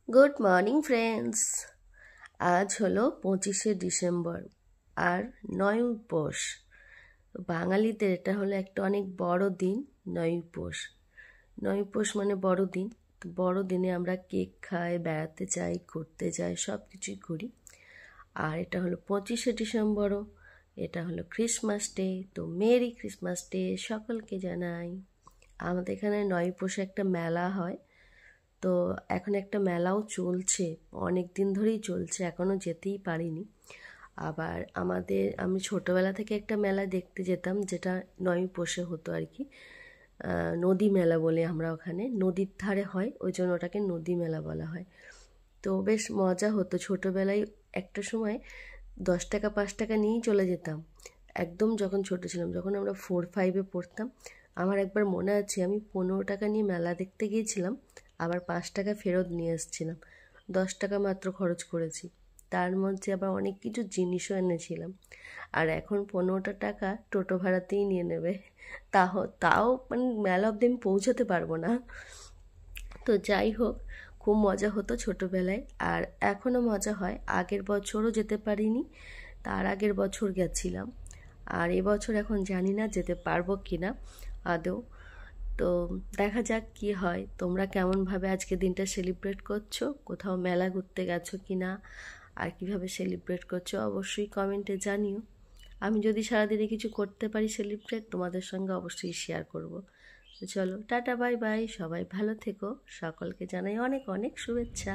Good morning friends. আজ হলো 25শে December আর 9ই পৌষ। বাঙালিদের এটা হলো একটা অনেক বড় দিন। 9ই পৌষ, 9ই পৌষ মানে বড়দিন। তো বড়দিনে আমরা কেক খাই, বেড়াতে যাই, ঘুরতে যাই, সব কিছুই করি। আর এটা হলো 25শে ডিসেম্বরও, এটা হলো ক্রিসমাস ডে। তো মেরি ক্রিসমাস ডে সকলকে জানাই। আমাদের এখানে 9ই পৌষে একটা মেলা হয়। তো এখন একটা মেলাও চলছে, অনেক দিন ধরেই চলছে, এখনও যেতেই পারিনি। আবার আমি ছোটোবেলা থেকে একটা মেলা দেখতে যেতাম, যেটা 9ই পৌষে হতো আর কি। নদী মেলা বলে আমরা ওখানে, নদীর ধারে হয়, ওই জন্য ওটাকে নদী মেলা বলা হয়। তো বেশ মজা হতো ছোটোবেলায়। একটা সময় 10 টাকা 5 টাকা নিয়েই চলে যেতাম, একদম যখন ছোটো ছিলাম, যখন আমরা 4-5-এ পড়তাম। আমার একবার মনে আছে, আমি 15 টাকা নিয়ে মেলা দেখতে গিয়েছিলাম, আবার 5 টাকা ফেরত নিয়ে এসেছিলাম। 10 টাকা মাত্র খরচ করেছি, তার মধ্যে আবার অনেক কিছু জিনিসও এনেছিলাম। আর এখন 15টা টাকা টোটো ভাড়াতেই নিয়ে নেবে, তাও তাও মানে মেলা অবধি আমি পৌঁছাতে পারবো না। তো যাই হোক, খুব মজা হতো ছোটোবেলায়, আর এখনও মজা হয়। আগের বছরও যেতে পারিনি, তার আগের বছর গেছিলাম। আর এবছর এখন জানি না যেতে পারবো কি না আদৌ। তো দেখা যাক কি হয়। তোমরা কেমনভাবে আজকে দিনটা সেলিব্রেট করছো, কোথাও মেলা ঘুরতে গেছো কি না, আর কিভাবে সেলিব্রেট করছো অবশ্যই কমেন্টে জানিও। আমি যদি সারাদিনে কিছু করতে পারি সেলিব্রেট, তোমাদের সঙ্গে অবশ্যই শেয়ার করব। তো চলো, টাটা, বাই বাই, সবাই ভালো থেকো, সকলকে জানাই অনেক অনেক শুভেচ্ছা।